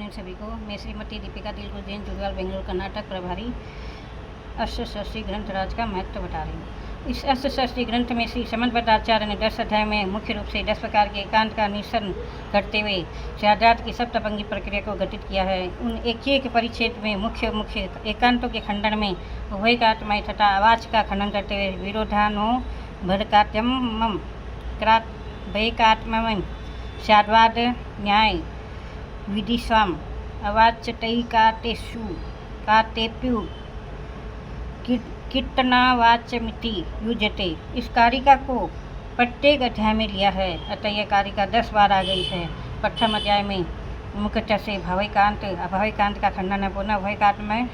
जैन सभी को। मैं श्रीमती दीपिका दिलकुश जैन जुड़वाल बेंगलुरु कर्नाटक प्रभारी अष्टशास्त्री ग्रंथ राज का महत्व बता रही हूँ। इस अष्टशास्त्री ग्रंथ में श्री समंत भट्टाचार्य ने 10 अध्याय में मुख्य रूप से 10 प्रकार के एकांत का निश्चय करते हुए शहादात की सप्तभंगी प्रक्रिया को गठित किया है। उन एक परिच्छेद में मुख्य एकांतों के खंडन में उभयकात्मय तथा आवाज का खंडन करते हुए विरोधानो भरकात्यम भयकात्मय शाद्वाद न्याय विधिस्वाम अवाच्यतैकातेषु कातेप्यु कीर्तनावाचमिति युज्यते। इस कारिका को प्रत्येक अध्याय में लिया है, अतः यह कारिका 10 बार आ गई है। प्रथम अध्याय में मुख्यतः से अभयकांत का खंडन है, पुनः भयकात्मय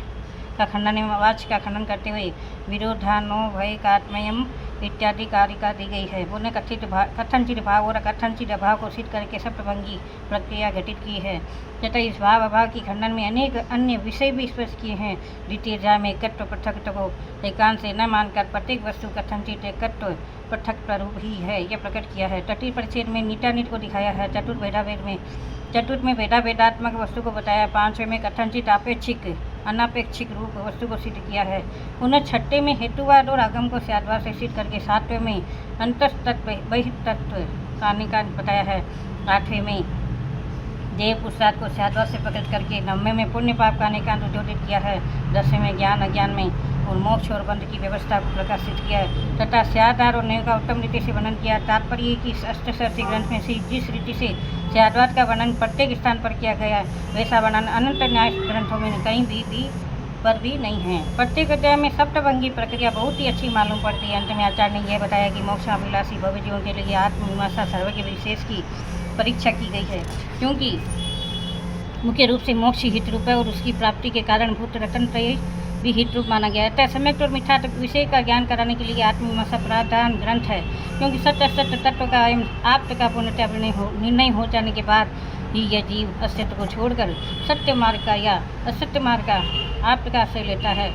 का खंडन एवं आवाज का खंडन करते हुए विरोधानो भयकात्मयम इत्यादि कारिका दी गई है। पुनः कथनचित भाव और कथनचित अभाव को सिद्ध करके सप्तभंगी प्रक्रिया घटित की है तथा इस भाव अभाव की खंडन में अनेक अन्य विषय भी स्पष्ट किए हैं। द्वितीय अध्याय में एकत्व पृथकत्व को एकांत से न मानकर प्रत्येक वस्तु कथनचित एकत्व पृथक स्वरूप ही है यह प्रकट किया है। तृतीय परिच्छेद में नीटानीत को दिखाया है। चतुर्थ में भेदात्मक वस्तु को बताया। 5वें में कथनचित अनापेक्षिक रूप वस्तु को सिद्ध किया है। पुनः 6ठे में हेतुवाद और आगम को स्याद्वाद से सिद्ध करके 7वें में अंतस्तत्व बहिस्तत्व का निकाल बताया है। 8वें में देव पुरुषार्थ को स्याद्वाद से प्रकट करके 9वें में पुण्य पाप का निकाल उद्योगित किया है। 10वें में ज्ञान अज्ञान में और मोक्ष और बंध की व्यवस्था को प्रकाशित किया है तथा स्यादार और नय का उत्तम रीति से वर्णन किया। तात्पर्य कि इस अष्टशास्त्री ग्रंथ में से जिस रीति से स्याद्वाद का वर्णन प्रत्येक स्थान पर किया गया है वैसा वर्णन अनंत न्याय ग्रंथों में कहीं भी नहीं है। प्रत्येक अध्याय में सप्तभंगी प्रक्रिया बहुत ही अच्छी मालूम पड़ती है। अंत में आचार्य ने यह बताया कि मोक्षाभिलाषी भव्य जीवन के लिए आत्ममीमांसा सर्वज्ञ विशेष की परीक्षा की गई है, क्योंकि मुख्य रूप से मोक्ष हित रूप है और उसकी प्राप्ति के कारण भूत रतन भी हित रूप माना गया है। अतः सम्यक और मिथ्या विषय का ज्ञान कराने के लिए आत्ममीमांसा प्रधान ग्रंथ है, क्योंकि सत्य असत्य तत्व का एवं आप्त का पूर्णतः निर्णय हो जाने के बाद ही यह जीव अस्तित्व को छोड़कर सत्य मार्ग का या असत्य मार्ग का आप्त का आश्रय लेता है।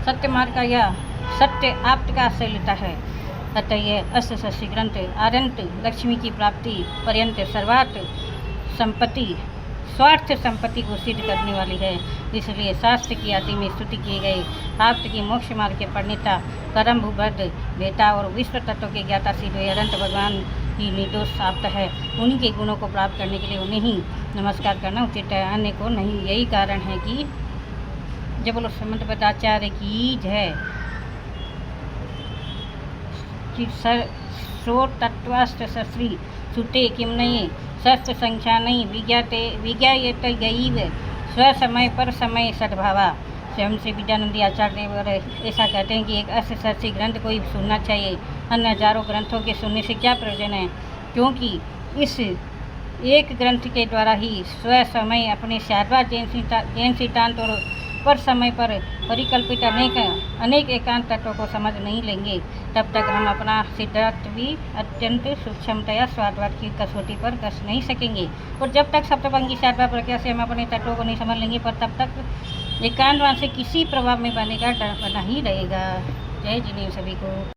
सत्य मार्ग का या सत्य आप्त का आश्रय लेता है। अतः यह अष्टशास्त्री ग्रंथ आद्यंत लक्ष्मी की प्राप्ति पर्यंत स्वार्थ संपत्ति को सिद्ध करने वाली है। इसलिए शास्त्र की आदि में स्तुति किए गए प्राप्त की मोक्ष मार्ग के प्रणेता परम भूभद्र वेता और विश्व तत्व के ज्ञाता सिद्ध अनंत भगवान ही निर्दोष प्राप्त है। उन्हीं के गुणों को प्राप्त करने के लिए उन्हें ही नमस्कार करना उचित है, अन्य को नहीं। यही कारण है कि जब बोलो समंत भट्टाचार्य की जय तत्वाष्टशास्त्री सुते किम नहीं शस्त्र संख्या नहीं विज्ञायत गईव स्वसमय पर समय सद्भावा। स्वयं श्री विद्यानंदी आचार्य ऐसा कहते हैं कि एक अष्टशास्त्री ग्रंथ को ही सुनना चाहिए, अन्य हजारों ग्रंथों के सुनने से क्या प्रयोजन है, क्योंकि इस एक ग्रंथ के द्वारा ही स्वसमय अपने शाद्वाद जैन सिद्धांत और पर समय पर परिकल्पित अनेक एकांत तत्वों को समझ नहीं लेंगे, तब तक हम अपना सिद्धांत भी अत्यंत सूक्ष्मतया स्वाद्वाद की कसौटी पर कस नहीं सकेंगे। और जब तक सप्तभंगी शाद्वाद प्रक्रिया से हम अपने तत्वों को नहीं समझ लेंगे पर तब तक एकांतवाद से किसी प्रभाव में बने का डर बना ही रहेगा। जय जिनेन्द्र सभी को।